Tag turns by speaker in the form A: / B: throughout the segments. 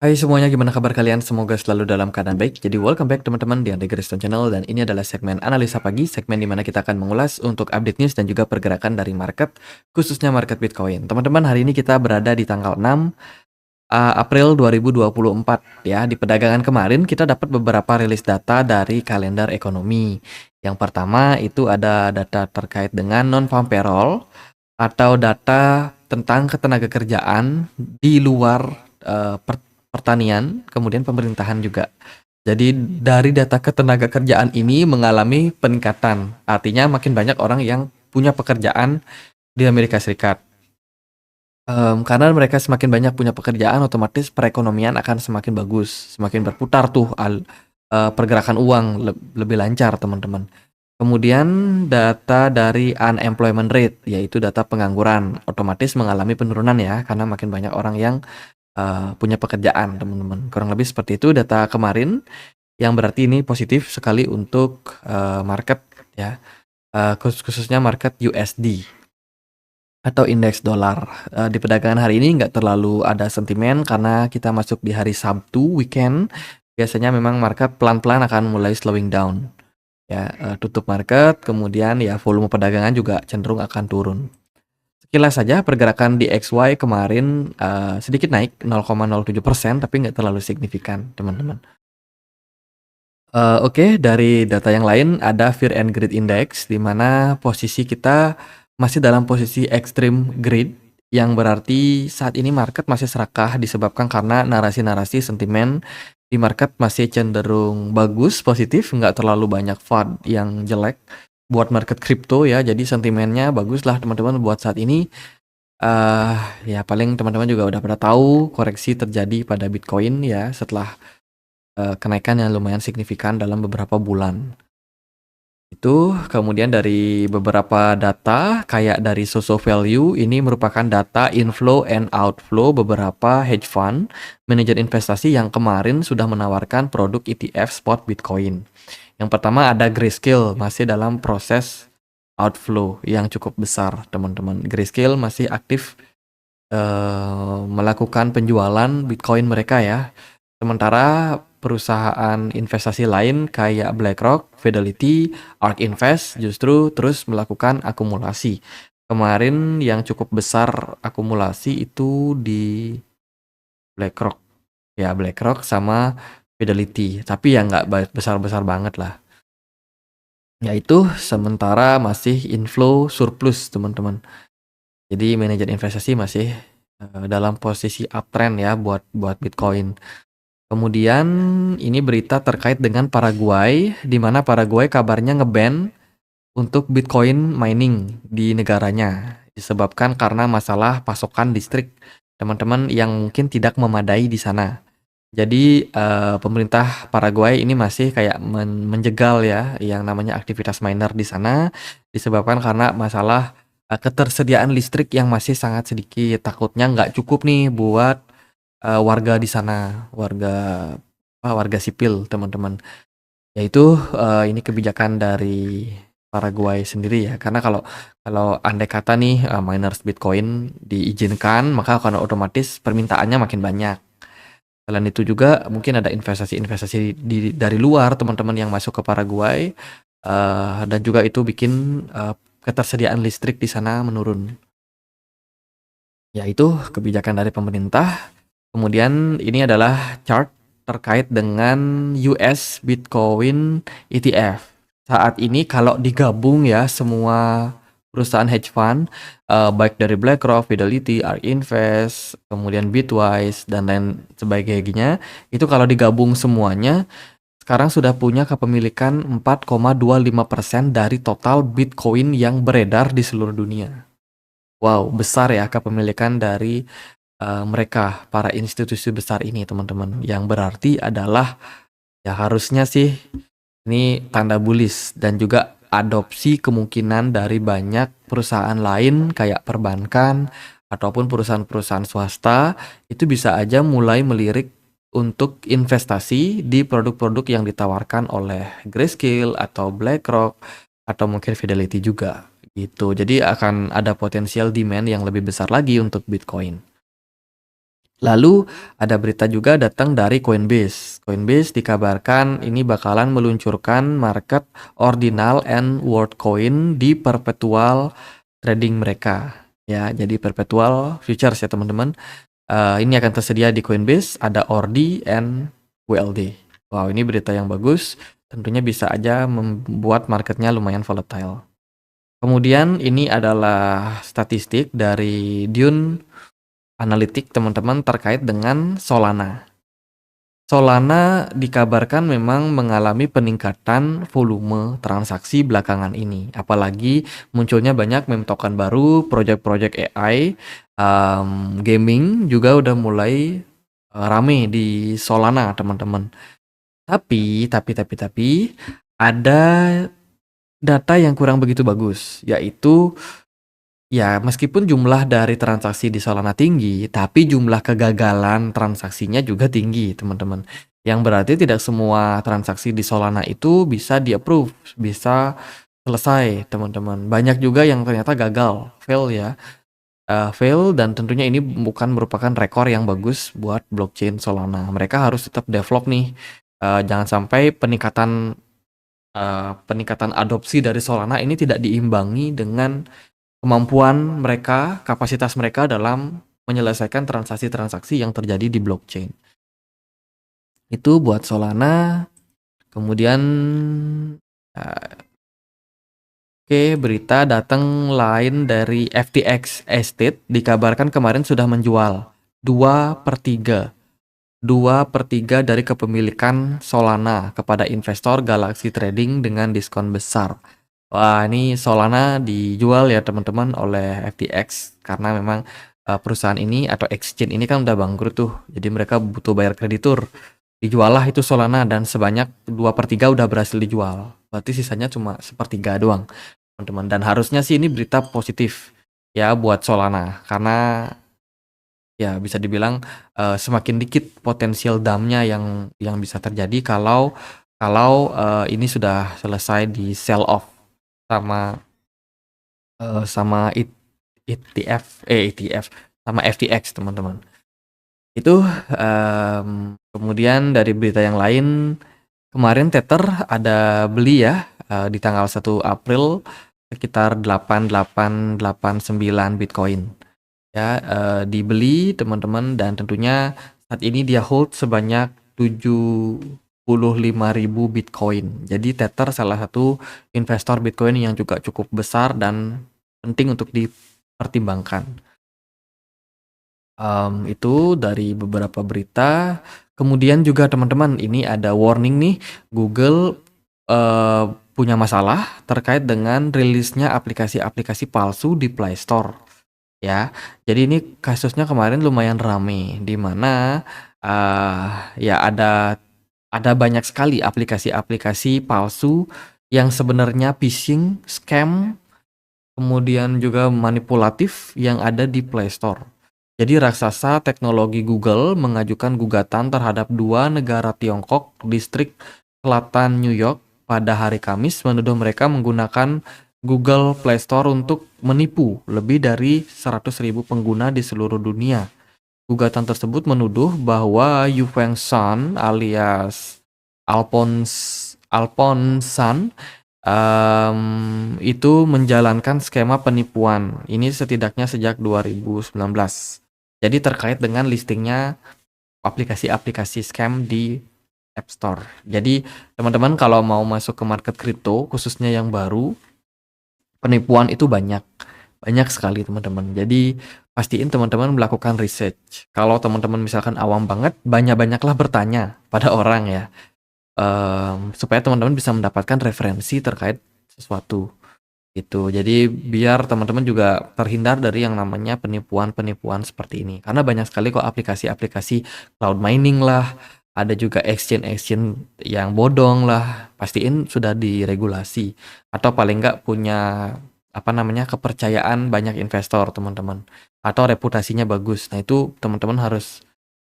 A: Hai semuanya, gimana kabar kalian? Semoga selalu dalam keadaan baik. Jadi welcome back teman-teman di Andre Griston Channel, dan ini adalah segmen analisa pagi, segmen di mana kita akan mengulas untuk update news dan juga pergerakan dari market, khususnya market Bitcoin. Teman-teman, hari ini kita berada di tanggal 6 April 2024 ya. Di perdagangan kemarin kita dapat beberapa rilis data dari kalender ekonomi. Yang pertama itu ada data terkait dengan non-farm payroll atau data tentang ketenagakerjaan di luar pertanian, kemudian pemerintahan juga. Jadi dari data ketenagakerjaan ini mengalami peningkatan. Artinya makin banyak orang yang punya pekerjaan di Amerika Serikat. Karena mereka semakin banyak punya pekerjaan, otomatis perekonomian akan semakin bagus, semakin berputar tuh pergerakan uang lebih lancar, teman-teman. Kemudian data dari unemployment rate, yaitu data pengangguran, otomatis mengalami penurunan ya, karena makin banyak orang yang punya pekerjaan, teman-teman. Kurang lebih seperti itu data kemarin, yang berarti ini positif sekali untuk market ya, khususnya market USD atau indeks dolar. Di perdagangan hari ini nggak terlalu ada sentimen karena kita masuk di hari Sabtu weekend. Biasanya memang market pelan-pelan akan mulai slowing down. Ya, tutup market, kemudian ya volume perdagangan juga cenderung akan turun. Sekilas saja pergerakan di XY kemarin sedikit naik 0,07%, tapi nggak terlalu signifikan, teman-teman. Oke, dari data yang lain ada Fear and Greed Index, di mana posisi kita masih dalam posisi extreme greed, yang berarti saat ini market masih serakah disebabkan karena narasi-narasi sentimen di market masih cenderung bagus, positif, nggak terlalu banyak FUD yang jelek buat market crypto ya. Jadi sentimennya bagus lah teman-teman buat saat ini. Ya paling teman-teman juga udah pada tahu koreksi terjadi pada Bitcoin ya setelah kenaikan yang lumayan signifikan dalam beberapa bulan. Itu kemudian dari beberapa data kayak dari Soso Value, ini merupakan data inflow and outflow beberapa hedge fund, manajer investasi yang kemarin sudah menawarkan produk ETF spot Bitcoin. Yang pertama ada Grayscale, masih dalam proses outflow yang cukup besar, teman-teman. Grayscale masih aktif melakukan penjualan Bitcoin mereka ya. Sementara perusahaan investasi lain kayak BlackRock, Fidelity, ARK Invest justru terus melakukan akumulasi. Kemarin yang cukup besar akumulasi itu di BlackRock. Ya, BlackRock sama Fidelity. Tapi ya nggak besar-besar banget lah. Yaitu sementara masih inflow surplus, teman-teman. Jadi manajer investasi masih dalam posisi uptrend ya buat Bitcoin. Kemudian ini berita terkait dengan Paraguay, di mana Paraguay kabarnya ngeban untuk Bitcoin mining di negaranya disebabkan karena masalah pasokan listrik teman-teman yang mungkin tidak memadai di sana. Jadi pemerintah Paraguay ini masih kayak menjegal ya yang namanya aktivitas miner di sana disebabkan karena masalah ketersediaan listrik yang masih sangat sedikit. Takutnya nggak cukup nih buat warga di sana, warga sipil, teman-teman. Yaitu ini kebijakan dari Paraguay sendiri ya. Karena kalau kalau andai kata nih miners Bitcoin diizinkan, maka akan otomatis permintaannya makin banyak. Selain itu juga mungkin ada investasi-investasi dari luar teman-teman yang masuk ke Paraguay, dan juga itu bikin ketersediaan listrik di sana menurun. Yaitu kebijakan dari pemerintah. Kemudian ini adalah chart terkait dengan US Bitcoin ETF. Saat ini kalau digabung ya semua perusahaan hedge fund, baik dari BlackRock, Fidelity, ARK Invest, kemudian Bitwise dan lain sebagainya, itu kalau digabung semuanya sekarang sudah punya kepemilikan 4,25% dari total Bitcoin yang beredar di seluruh dunia. Wow, besar ya kepemilikan dari mereka, para institusi besar ini, teman-teman. Yang berarti adalah ya harusnya sih ini tanda bullish dan juga adopsi kemungkinan dari banyak perusahaan lain kayak perbankan ataupun perusahaan-perusahaan swasta itu bisa aja mulai melirik untuk investasi di produk-produk yang ditawarkan oleh Grayscale atau BlackRock atau mungkin Fidelity juga gitu. Jadi akan ada potensial demand yang lebih besar lagi untuk Bitcoin. Lalu ada berita juga datang dari Coinbase. Coinbase dikabarkan ini bakalan meluncurkan market ordinal and world coin di perpetual trading mereka. Ya, jadi perpetual futures ya teman-teman. Ini akan tersedia di Coinbase, ada ORDI and WLD. Wow, ini berita yang bagus. Tentunya bisa aja membuat marketnya lumayan volatile. Kemudian ini adalah statistik dari Dune Analytics teman-teman terkait dengan Solana. Solana dikabarkan memang mengalami peningkatan volume transaksi belakangan ini. Apalagi munculnya banyak meme token baru, project-project AI, gaming juga udah mulai rame di Solana teman-teman. Tapi ada data yang kurang begitu bagus, yaitu ya, meskipun jumlah dari transaksi di Solana tinggi, tapi jumlah kegagalan transaksinya juga tinggi, teman-teman. Yang berarti tidak semua transaksi di Solana itu bisa di-approve, bisa selesai, teman-teman. Banyak juga yang ternyata gagal, fail ya. Fail dan tentunya ini bukan merupakan rekor yang bagus buat blockchain Solana. Mereka harus tetap develop nih. Jangan sampai peningkatan adopsi dari Solana ini tidak diimbangi dengan kemampuan mereka, kapasitas mereka dalam menyelesaikan transaksi-transaksi yang terjadi di blockchain. Itu buat Solana. Kemudian oke, berita datang lain dari FTX Estate dikabarkan kemarin sudah menjual 2/3 2/3 dari kepemilikan Solana kepada investor Galaxy Trading dengan diskon besar. Wah, ini Solana dijual ya teman-teman oleh FTX karena memang perusahaan ini atau exchange ini kan udah bangkrut tuh. Jadi mereka butuh bayar kreditur. Dijual lah itu Solana dan sebanyak 2/3 udah berhasil dijual. Berarti sisanya cuma 1/3 doang, teman-teman. Dan harusnya sih ini berita positif ya buat Solana karena ya bisa dibilang semakin dikit potensial dumpnya yang bisa terjadi kalau ini sudah selesai di sell off sama ETF sama FTX teman-teman. Itu kemudian dari berita yang lain kemarin Tether ada beli ya di tanggal 1 April sekitar 8889 Bitcoin. Ya, dibeli teman-teman dan tentunya saat ini dia hold sebanyak 75.000 Bitcoin. Jadi Tether salah satu investor Bitcoin yang juga cukup besar dan penting untuk dipertimbangkan. Itu dari beberapa berita. Kemudian juga teman-teman ini ada warning nih, Google punya masalah terkait dengan rilisnya aplikasi-aplikasi palsu di Play Store. Ya, jadi ini kasusnya kemarin lumayan rame, di mana ya ada banyak sekali aplikasi-aplikasi palsu yang sebenarnya phishing, scam, kemudian juga manipulatif yang ada di Play Store. Jadi raksasa teknologi Google mengajukan gugatan terhadap dua negara Tiongkok, distrik selatan New York pada hari Kamis menuduh mereka menggunakan Google Play Store untuk menipu lebih dari 100.000 pengguna di seluruh dunia. Gugatan tersebut menuduh bahwa Yu Feng Shan alias Alphonse itu menjalankan skema penipuan. Ini setidaknya sejak 2019. Jadi terkait dengan listingnya aplikasi-aplikasi scam di App Store. Jadi teman-teman kalau mau masuk ke market kripto, khususnya yang baru, penipuan itu banyak sekali teman-teman. Jadi pastiin teman-teman melakukan research. Kalau teman-teman misalkan awam banget, banyak-banyaklah bertanya pada orang ya. Supaya teman-teman bisa mendapatkan referensi terkait sesuatu gitu. Jadi biar teman-teman juga terhindar dari yang namanya penipuan-penipuan seperti ini. Karena banyak sekali kok aplikasi-aplikasi cloud mining lah, ada juga exchange yang bodong lah. Pastiin sudah diregulasi atau paling nggak punya kepercayaan banyak investor teman-teman atau reputasinya bagus. Nah itu teman-teman harus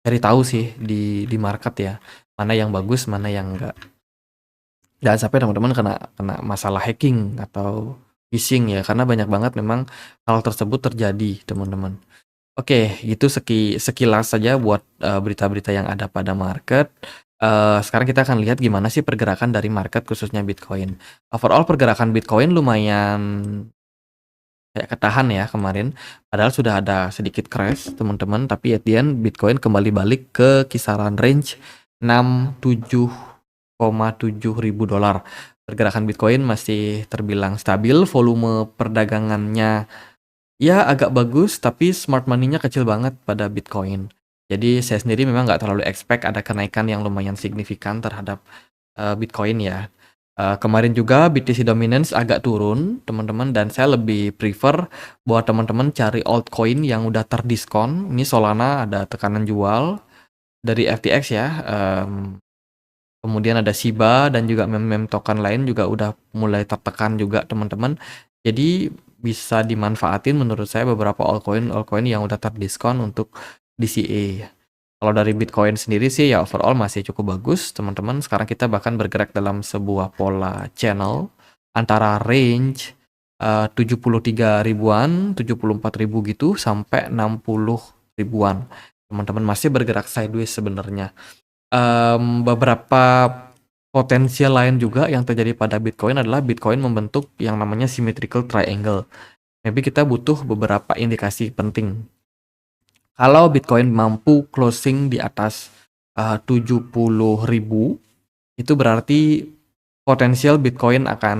A: cari tahu sih di market ya, mana yang bagus, mana yang enggak. Jangan sampai teman-teman kena masalah hacking atau phishing ya, karena banyak banget memang hal tersebut terjadi, teman-teman. Oke, itu sekilas saja buat, berita-berita yang ada pada market. Sekarang kita akan lihat gimana sih pergerakan dari market khususnya Bitcoin. Overall pergerakan Bitcoin lumayan kayak ketahan ya kemarin, padahal sudah ada sedikit crash teman-teman, tapi at the end Bitcoin kembali balik ke kisaran range 67,7 ribu dolar. Pergerakan Bitcoin masih terbilang stabil, volume perdagangannya ya agak bagus, tapi smart money-nya kecil banget pada Bitcoin. Jadi saya sendiri memang nggak terlalu expect ada kenaikan yang lumayan signifikan terhadap Bitcoin ya. Kemarin juga BTC Dominance agak turun teman-teman, dan saya lebih prefer buat teman-teman cari altcoin yang udah terdiskon. Ini Solana ada tekanan jual dari FTX ya. Kemudian ada Shiba dan juga meme-meme token lain juga udah mulai tertekan juga teman-teman. Jadi bisa dimanfaatin menurut saya beberapa altcoin yang udah terdiskon untuk DCA. Kalau dari Bitcoin sendiri sih ya overall masih cukup bagus teman-teman. Sekarang kita bahkan bergerak dalam sebuah pola channel antara range 73 ribuan, 74 ribu gitu sampai 60 ribuan. Teman-teman masih bergerak sideways sebenarnya. Beberapa potensial lain juga yang terjadi pada Bitcoin adalah Bitcoin membentuk yang namanya symmetrical triangle. Maybe kita butuh beberapa indikasi penting. Kalau Bitcoin mampu closing di atas 70 ribu, itu berarti potensial Bitcoin akan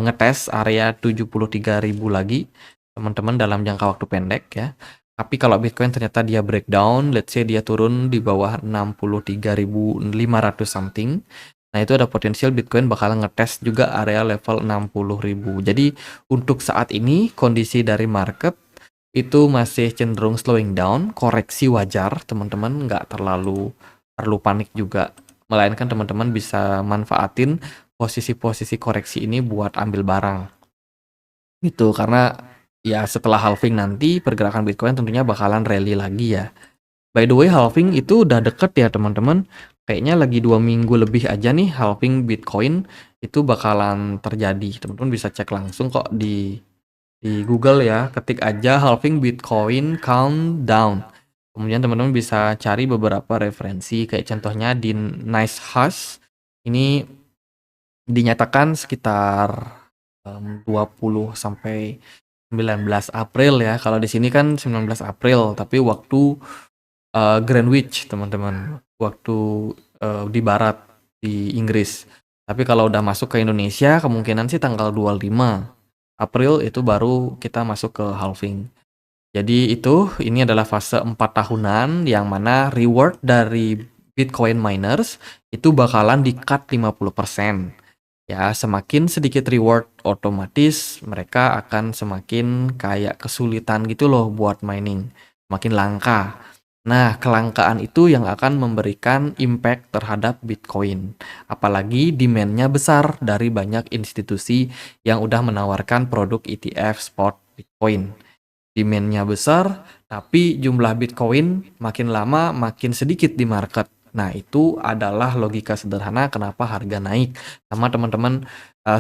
A: ngetes area 73 ribu lagi, teman-teman, dalam jangka waktu pendek ya. Tapi kalau Bitcoin ternyata dia breakdown, let's say dia turun di bawah 63.500 something, nah itu ada potensial Bitcoin bakal ngetes juga area level 60.000. Jadi untuk saat ini kondisi dari market itu masih cenderung slowing down, koreksi wajar teman-teman, nggak terlalu perlu panik juga. Melainkan teman-teman bisa manfaatin posisi-posisi koreksi ini buat ambil barang. Gitu, karena ya setelah halving nanti pergerakan Bitcoin tentunya bakalan rally lagi ya. By the way, halving itu udah deket ya teman-teman. Kayaknya lagi 2 minggu lebih aja nih halving Bitcoin itu bakalan terjadi. Teman-teman bisa cek langsung kok di Google ya, ketik aja halving Bitcoin countdown. Kemudian teman-teman bisa cari beberapa referensi, kayak contohnya di NiceHash. Ini dinyatakan sekitar 20 sampai 19 April ya. Kalau di sini kan 19 April, tapi waktu Greenwich teman-teman, waktu di barat di Inggris. Tapi kalau udah masuk ke Indonesia kemungkinan sih tanggal 25 April itu baru kita masuk ke halving. Jadi ini adalah fase 4 tahunan yang mana reward dari Bitcoin miners itu bakalan di-cut 50%. Ya, semakin sedikit reward otomatis mereka akan semakin kayak kesulitan gitu loh buat mining, makin langka. Nah, kelangkaan itu yang akan memberikan impact terhadap Bitcoin. Apalagi demand-nya besar dari banyak institusi yang udah menawarkan produk ETF spot Bitcoin. Demand-nya besar, tapi jumlah Bitcoin makin lama makin sedikit di market. Nah, itu adalah logika sederhana kenapa harga naik. Sama teman-teman,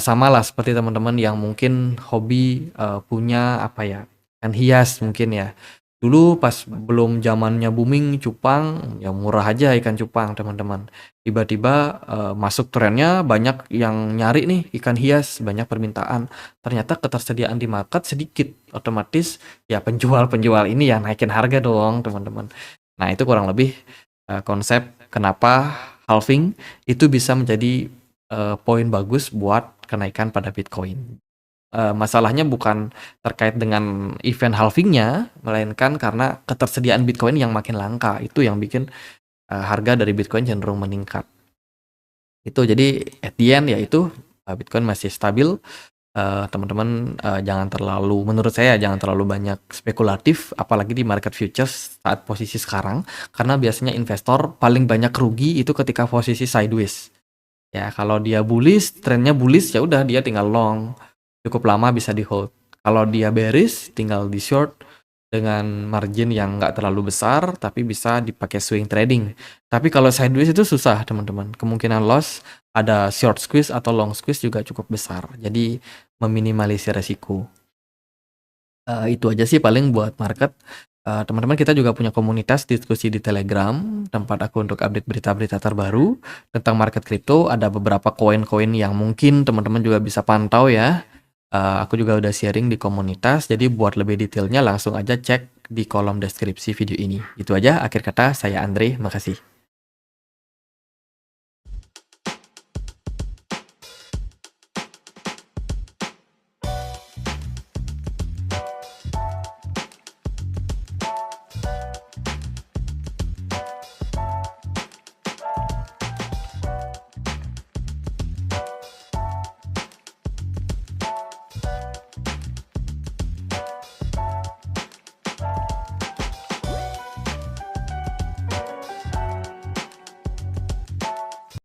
A: samalah seperti teman-teman yang mungkin hobi punya apa ya, ikan hias mungkin ya. Dulu pas belum zamannya booming cupang, ya murah aja ikan cupang teman-teman. Tiba-tiba masuk trennya banyak yang nyari nih ikan hias, banyak permintaan. Ternyata ketersediaan di market sedikit, otomatis ya penjual-penjual ini ya naikin harga dong teman-teman. Nah itu kurang lebih konsep kenapa halving itu bisa menjadi poin bagus buat kenaikan pada Bitcoin. Masalahnya bukan terkait dengan event halvingnya, melainkan karena ketersediaan Bitcoin yang makin langka. Itu yang bikin harga dari Bitcoin cenderung meningkat. Itu jadi at the end ya itu Bitcoin masih stabil. Teman-teman jangan terlalu, menurut saya jangan terlalu banyak spekulatif, apalagi di market futures saat posisi sekarang, karena biasanya investor paling banyak rugi itu ketika posisi sideways. Ya, kalau dia bullish, trennya bullish ya udah dia tinggal long. Cukup lama bisa di hold. Kalau dia bearish, tinggal di short dengan margin yang nggak terlalu besar, tapi bisa dipakai swing trading. Tapi kalau sideways itu susah teman-teman. Kemungkinan loss ada short squeeze atau long squeeze juga cukup besar. Jadi meminimalisir resiko. Itu aja sih paling buat market. Teman-teman kita juga punya komunitas diskusi di Telegram, tempat aku untuk update berita-berita terbaru tentang market kripto. Ada beberapa koin-koin yang mungkin teman-teman juga bisa pantau ya. Aku juga udah sharing di komunitas, jadi buat lebih detailnya langsung aja cek di kolom deskripsi video ini. Itu aja, akhir kata saya Andre, makasih.